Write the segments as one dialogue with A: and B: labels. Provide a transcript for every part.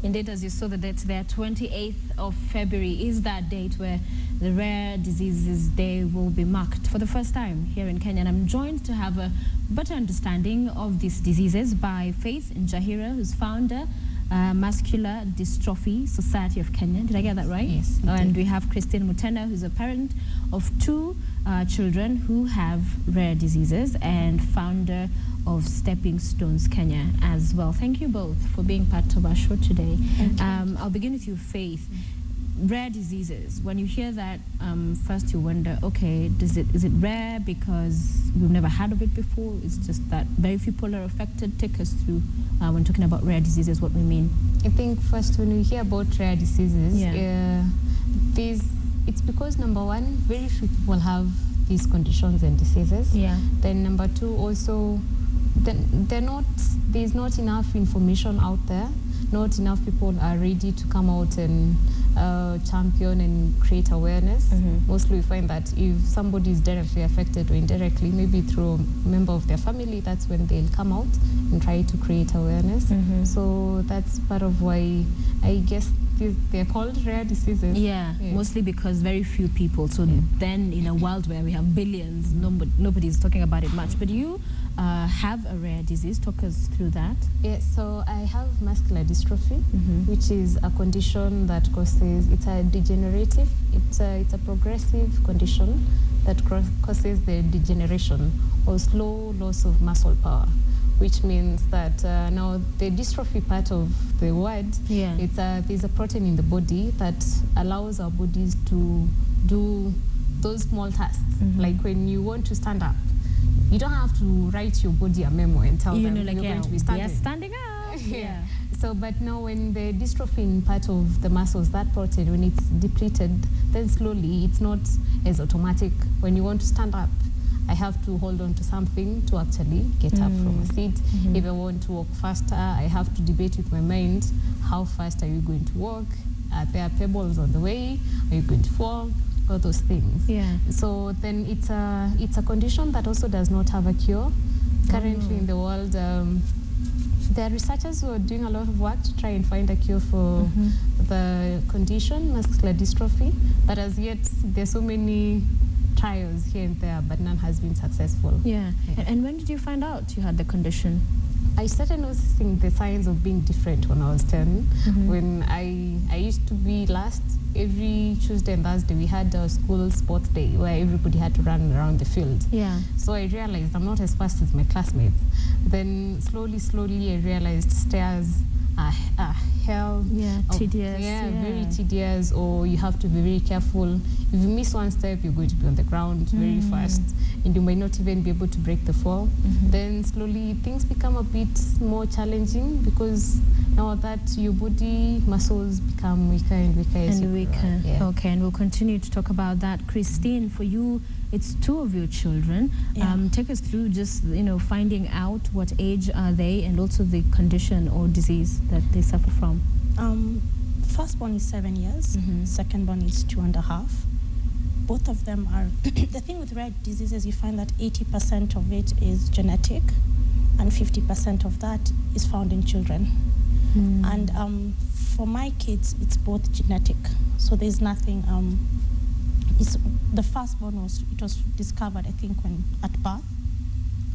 A: Indeed, as you saw the date there, 28th of February is that date where the Rare Diseases Day will be marked for the first time here in Kenya. And I'm joined to have a better understanding of these diseases by Faith Njahira, who's founder, Muscular Dystrophy Society of Kenya. Did I get that right?
B: Yes.
A: And we have Mutena, who's a parent of two children who have rare diseases and founder of Stepping Stones Kenya as well. Thank you both for being part of our show today. I'll begin with you, Faith. Rare diseases, when you hear that, first you wonder, okay, is it rare because we've never heard of it before? It's just that very few people are affected. Take us through, when talking about rare diseases, what we mean.
B: I think first when we hear about rare diseases, it's because number one, very few people have these conditions and diseases.
A: Yeah.
B: Then number two, also, there's not enough information out there. Not enough people are ready to come out and champion and create awareness. Mostly we find that if somebody is directly affected or indirectly, maybe through a member of their family, that's when they'll come out and try to create awareness. So that's part of why I guess they're called rare diseases.
A: Yeah, mostly because very few people. So then in a world where we have billions, nobody's talking about it much. But you have a rare disease. Talk us through that.
B: Yeah, so I have muscular dystrophy, which is a condition that causes, it's a degenerative, it's a progressive condition that causes the degeneration or slow loss of muscle power, which means that now the dystrophy part of the word, there's a protein in the body that allows our bodies to do those small tasks. Like when you want to stand up, you don't have to write your body a memo and tell them you're going to be standing.
A: Yes, standing up.
B: So, but now when the dystrophin part of the muscles, that protein, when it's depleted, then slowly it's not as automatic. When you want to stand up, I have to hold on to something to actually get up from a seat. If I want to walk faster, I have to debate with my mind, how fast are you going to walk? Are there pebbles on the way? Are you going to fall? All those things. So then it's a condition that also does not have a cure. Currently in the world, there are researchers who are doing a lot of work to try and find a cure for the condition, muscular dystrophy. But as yet, there's so many trials here and there, but none has been successful.
A: And when did you find out you had the condition?
B: I started noticing the signs of being different when I was 10. When I used to be last. Every Tuesday and Thursday, we had a school sports day where everybody had to run around the field. So I realized I'm not as fast as my classmates. Then slowly, I realized stairs are hell.
A: Tedious.
B: Very tedious, or you have to be very careful. If you miss one step, you're going to be on the ground very fast, and you might not even be able to break the fall. Then slowly, things become a bit more challenging because now that your body muscles become weaker and weaker.
A: Okay, and we'll continue to talk about that. Christine, for you, it's two of your children. Take us through just, finding out what age are they and also the condition or disease that they suffer from.
C: Firstborn is 7 years, secondborn is 2.5. Both of them are, the thing with rare diseases, you find that 80% of it is genetic and 50% of that is found in children. And for my kids, it's both genetic. So there's nothing, the firstborn was discovered, I think, when at birth.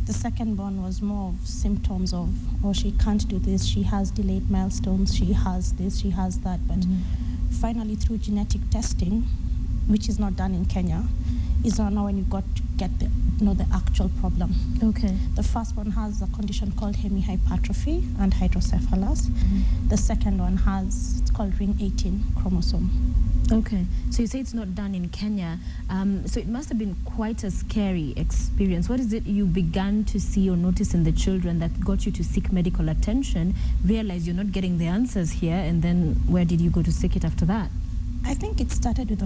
C: The secondborn was more of symptoms of, she can't do this, she has delayed milestones, she has this, she has that. But finally, through genetic testing, which is not done in Kenya, is now when you got to get the actual problem.
A: Okay.
C: The first one has a condition called hemihypertrophy and hydrocephalus. The second one it's called ring 18 chromosome.
A: Okay, so you say it's not done in Kenya, so it must have been quite a scary experience. What is it you began to see or notice in the children that got you to seek medical attention, realize you're not getting the answers here, and then where did you go to seek it after that?
C: I think it started with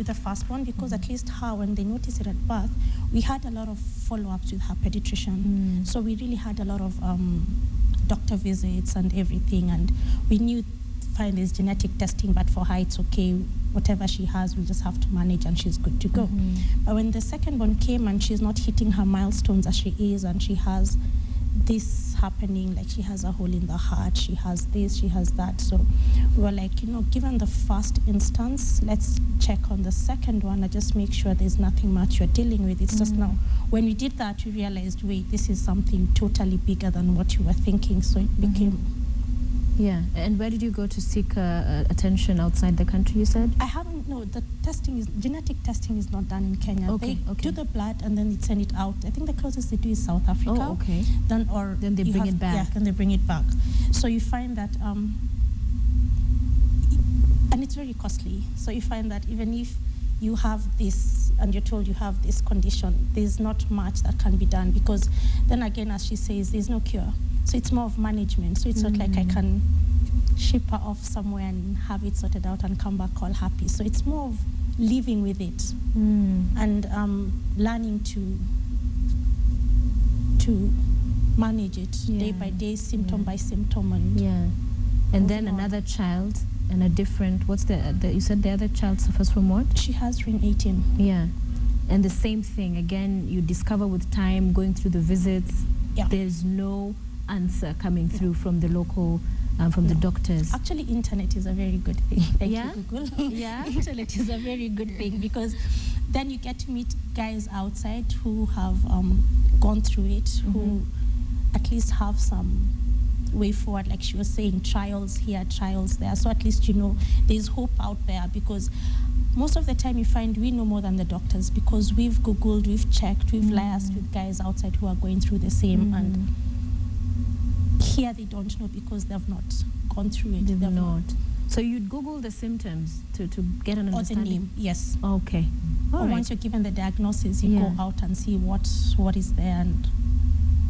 C: the first one, because at least her, when they noticed it at birth, we had a lot of follow-ups with her pediatrician. So we really had a lot of doctor visits and everything, and we knew fine, there's genetic testing, but for her it's okay. Whatever she has, we'll just have to manage and she's good to go. But when the second one came and she's not hitting her milestones as she is, and she has this happening, like she has a hole in the heart, she has this, she has that. So we were like, given the first instance, let's check on the second one and just make sure there's nothing much you're dealing with. It's just now, when we did that, we realized, wait, this is something totally bigger than what you were thinking. So it became...
A: Yeah, and where did you go to seek attention outside the country, you said?
C: I haven't, no, the genetic testing is not done in Kenya.
A: Okay,
C: they do the blood and then they send it out. I think the closest they do is South Africa.
A: Oh, okay.
C: Then
A: they bring it back.
C: Yeah, then they bring it back. So you find that, and it's very costly. So you find that even if you have this and you're told you have this condition, there's not much that can be done, because then again, as she says, there's no cure. So it's more of management. So it's not like I can ship her off somewhere and have it sorted out and come back all happy. So it's more of living with it and learning to manage it day by day, symptom by symptom.
A: And then another child and a different, you said the other child suffers from what?
C: She has ring 18.
A: Yeah. And the same thing, again, you discover with time, going through the visits, there's no answer coming through from the local, from the doctors.
C: Actually, internet is a very good thing. Thank you, Google.
A: Yeah.
C: Internet is a very good thing, because then you get to meet guys outside who have gone through it, who at least have some way forward, like she was saying, trials here, trials there. So at least there's hope out there, because most of the time you find we know more than the doctors, because we've Googled, we've checked, we've liaised with guys outside who are going through the same, and here they don't know because they've not gone through it.
A: They've not. So you'd Google the symptoms to get an understanding?
C: Or the name, yes.
A: Okay. All right.
C: Once you're given the diagnosis, you go out and see what is there and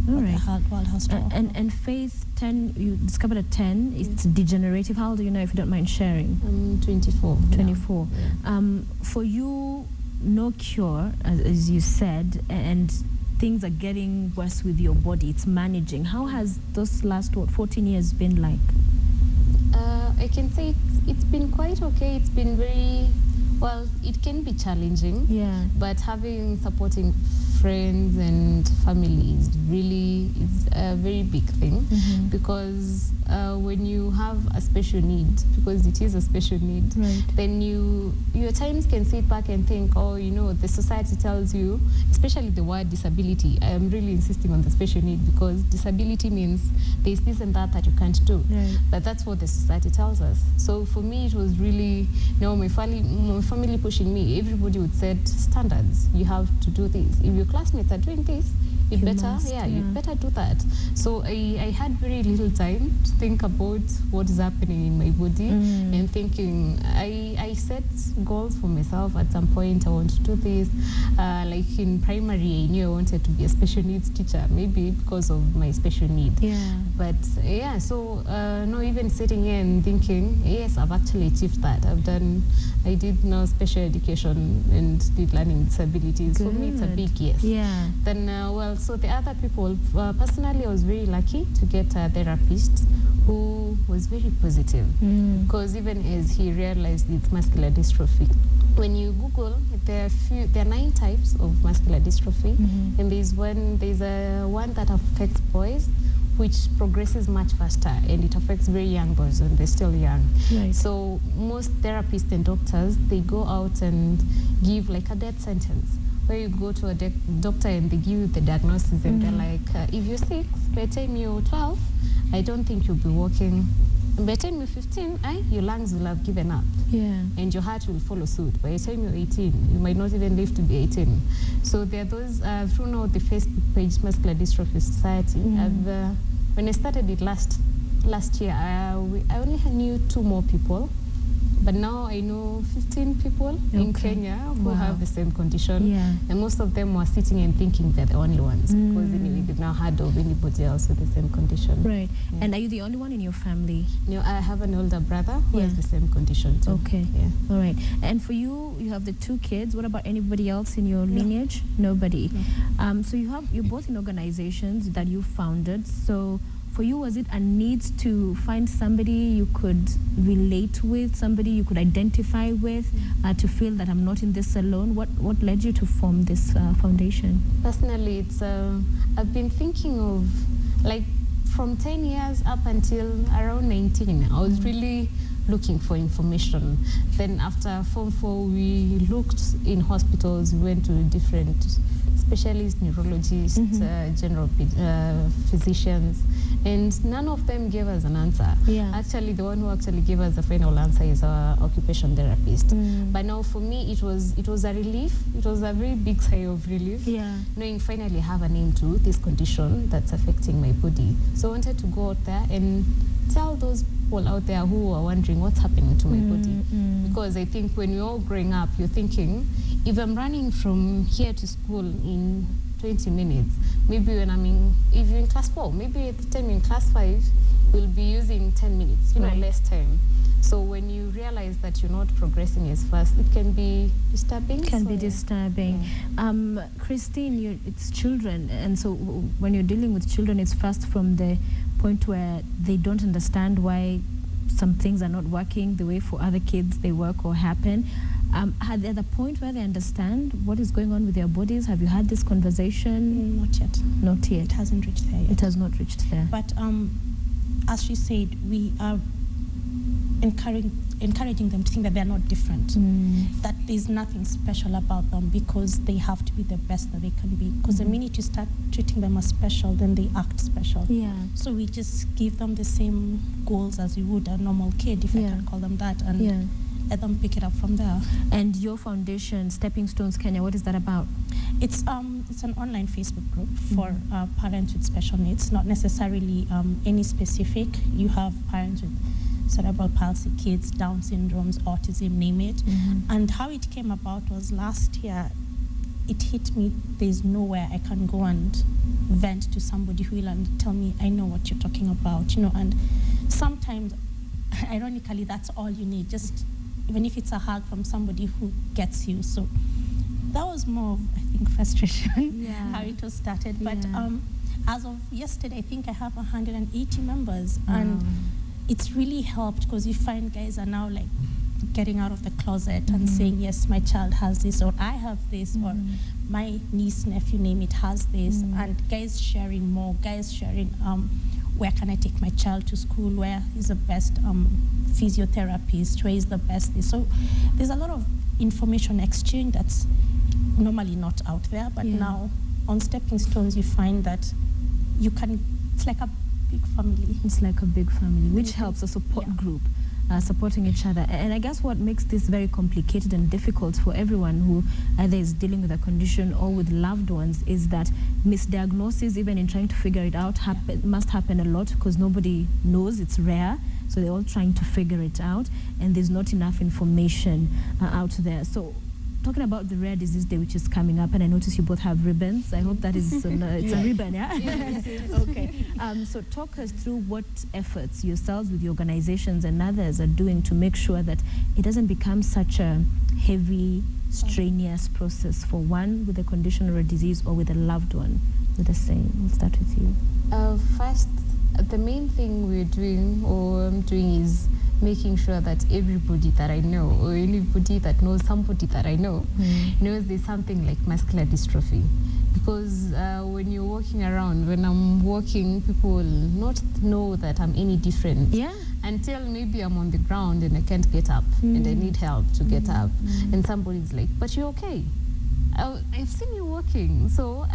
C: what the world has to offer.
A: And Faith, 10, you discovered at 10, it's degenerative. How old do you know, if you don't mind sharing?
B: I'm 24.
A: 24. Yeah. For you, no cure, as you said, and things are getting worse with your body. It's managing. How has those last 14 years been like?
B: I can say it's been quite okay. It's been very well. It can be challenging.
A: Yeah.
B: But having supporting friends and family is a very big thing, because when you have a special need, because it is a special need, then you at times can sit back and think, the society tells you, especially the word disability. I am really insisting on the special need, because disability means there's this and that you can't do.
A: Right.
B: But that's what the society tells us. So for me, it was really, my family pushing me. Everybody would set standards. You have to do this. If your classmates are doing this, you better do that. So I had very little time to think about what is happening in my body, and thinking, I set goals for myself. At some point I want to do this. Like in primary, I knew I wanted to be a special needs teacher, maybe because of my special need.
A: Yeah.
B: But so even sitting here and thinking, yes, I've actually achieved that. I did now special education and did learning disabilities.
A: Good.
B: For me, it's a big yes.
A: Yeah.
B: Then, so the other people, personally, I was very lucky to get a therapist who was very positive, because even as he realized it's muscular dystrophy, when you Google, there are 9 types of muscular dystrophy, and there's one that affects boys, which progresses much faster, and it affects very young boys when they're still young.
A: Right.
B: So most therapists and doctors, they go out and give like a death sentence, where you go to a doctor and they give you the diagnosis, and they're like, if you're 6, by the time you're 12, I don't think you'll be walking. By the time you're 15, your lungs will have given up.
A: Yeah.
B: And your heart will follow suit. By the time you're 18, you might not even live to be 18. So there are those, through now the Facebook page, Muscular Dystrophy Society. When I started it last year, I only knew 2 more people. But now I know 15 people in Kenya who have the same condition.
A: Yeah.
B: And most of them were sitting and thinking they're the only ones, because anyway, they've now heard of anybody else with the same condition.
A: Right.
B: Yeah.
A: And are you the only one in your family?
B: No, I have an older brother who has the same condition too.
A: Okay.
B: Yeah.
A: All right. And for you, you have the 2 kids. What about anybody else in your lineage? Nobody.
B: No.
A: So you're both in organizations that you founded. So for you, was it a need to find somebody you could relate with, somebody you could identify with, to feel that I'm not in this alone? What led you to form this foundation?
B: Personally, it's I've been thinking of like from 10 years up until around 19, I was really looking for information. Then after Form 4, we looked in hospitals, we went to different specialists, neurologists, general physicians, and none of them gave us an answer. Actually, the one who actually gave us the final answer is our occupation therapist. But now for me, it was a relief. It was a very big sigh of relief, knowing finally I have a name to this condition that's affecting my body. So I wanted to go out there and tell those people out there who are wondering what's happening to my body. Because I think when you're all growing up, you're thinking, if I'm running from here to school in 20 minutes, maybe if you're in class 4, maybe at the time you're in class 5, we'll be using 10 minutes, less time. So when you realize that you're not progressing as fast, it can be disturbing.
A: Christine, it's children, and so when you're dealing with children, it's first from the point where they don't understand why some things are not working the way for other kids they work or happen. At the point where they understand what is going on with their bodies, have you had this conversation?
C: Not yet.
A: Not yet.
C: It hasn't reached there yet.
A: It has not reached there.
C: But as she said, we are encouraging them to think that they're not different, that there's nothing special about them because they have to be the best that they can be. Because the minute you start treating them as special, then they act special. So we just give them the same goals as we would a normal kid, if I can call them that, and let them pick it up from there.
A: And your foundation, Stepping Stones Kenya, what is that about?
C: It's an online Facebook group for parents with special needs, not necessarily any specific. You have parents with cerebral palsy, kids, Down syndromes, autism, name it. And how it came about was last year, it hit me, there's nowhere I can go and vent to somebody who will tell me, I know what you're talking about, and sometimes, ironically, that's all you need, just even if it's a hug from somebody who gets you. So that was more of, I think, frustration, how it was started. But as of yesterday, I think I have 180 members, and it's really helped because you find guys are now like getting out of the closet and saying, yes, my child has this, or I have this, or my niece, nephew, name it, has this. And guys sharing more, guys sharing where can I take my child to school, where is the best physiotherapist, where is the best this. So there's a lot of information exchange that's normally not out there, but now on Stepping Stones you find that you can, it's like a big family.
A: It's like a big family, which helps a support group, supporting each other. And I guess what makes this very complicated and difficult for everyone who either is dealing with a condition or with loved ones is that misdiagnosis, even in trying to figure it out, must happen a lot because nobody knows, it's rare. So they're all trying to figure it out, and there's not enough information out there. So talking about the Rare Disease Day, which is coming up, and I notice you both have ribbons. I hope that is it's a ribbon, Yes. Okay. So talk us through what efforts yourselves with your organizations and others are doing to make sure that it doesn't become such a heavy, strenuous process for one with a condition or a disease or with a loved one with the same. We'll start with you.
B: First, the main thing we're doing or I'm doing is making sure that everybody that I know or anybody that knows somebody that I know knows there's something like muscular dystrophy. Because when you're walking around, when I'm walking, people will not know that I'm any different. Until maybe I'm on the ground and I can't get up and I need help to get up. And somebody's like, but you're okay. I've seen you walking. So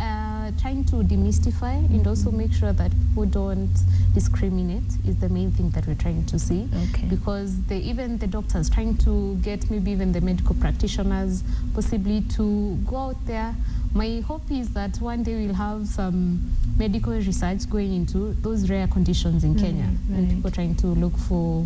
B: trying to demystify and also make sure that people don't discriminate is the main thing that we're trying to see. Because even the doctors trying to get maybe even the medical practitioners possibly to go out there. My hope is that one day we'll have some medical research going into those rare conditions in Kenya and people trying to look for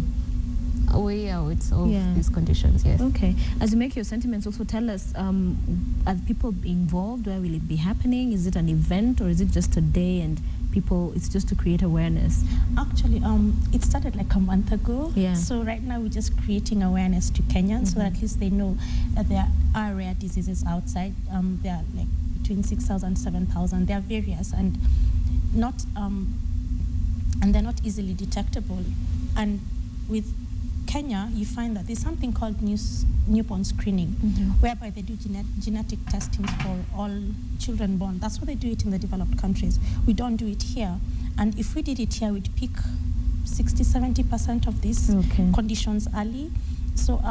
B: a way out of these conditions.
A: Okay. As you make your sentiments, also tell us, are people involved? Where will it be happening? Is it an event or is it just a day and people, it's just to create awareness?
C: Actually, it started like a month ago. So right now we're just creating awareness to Kenyans so that at least they know that there are rare diseases outside. There are like between 6,000, 7,000. There are various and not, and they're not easily detectable. And with Kenya, you find that there's something called newborn screening, whereby they do genetic testing for all children born. That's why they do it in the developed countries. We don't do it here. And if we did it here, we'd pick 60-70% of these conditions early. So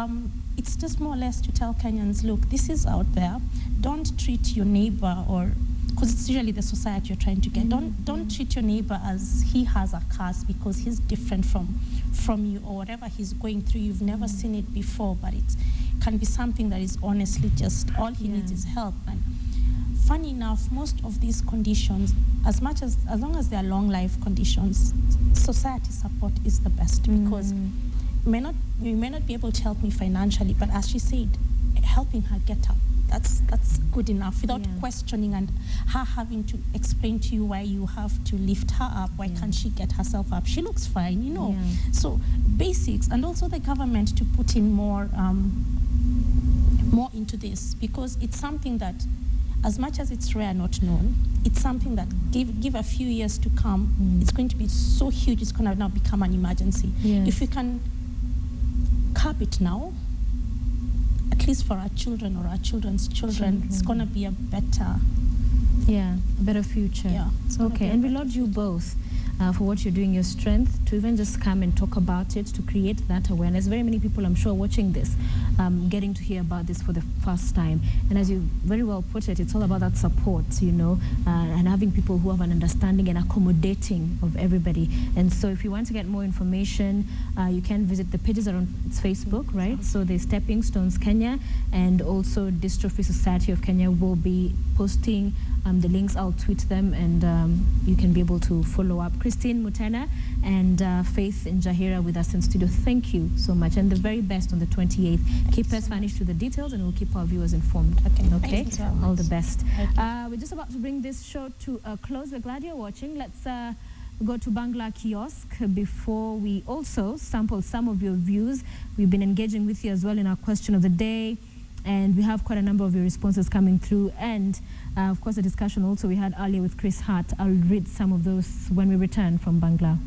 C: it's just more or less to tell Kenyans, look, this is out there. Don't treat your neighbor, or because it's usually the society you're trying to get. Don't treat your neighbor as he has a curse because he's different from you, or whatever he's going through. You've never seen it before, but it can be something that is honestly just all he needs is help. And funny enough, most of these conditions, as long as they are long life conditions, society support is the best, because you may not be able to help me financially, but as she said, helping her get up, that's good enough, without questioning and her having to explain to you why you have to lift her up. Why can't she get herself up? She looks fine, you know. So basics, and also the government to put in more into this, because it's something that, as much as it's rare, not known, it's something that give a few years to come, it's going to be so huge, it's going to now become an emergency. If we can curb it now, at least for our children or our children's children, it's going to be a better future.
A: Okay, and we laud you both for what you're doing, your strength to even just come and talk about it, to create that awareness. Very many people, I'm sure, watching this, getting to hear about this for the first time. And as you very well put it, it's all about that support, you know, and having people who have an understanding and accommodating of everybody. And so if you want to get more information, you can visit the pages are on Facebook, right? So there's Stepping Stones Kenya, and also Dystrophy Society of Kenya will be posting the links. I'll tweet them, and you can be able to follow up. Christine Mutena and Faith Njahira with us in studio. Thank you so much, and the very best on the 28th. Keep us vanished to the details, and we'll keep our viewers informed. Okay. All the best. We're just about to bring this show to a close. We're glad you're watching. Let's go to Bangla Kiosk before we also sample some of your views. We've been engaging with you as well in our question of the day, and we have quite a number of your responses coming through, and of course the discussion also we had earlier with Chris Hart. I'll read some of those when we return from Bangla.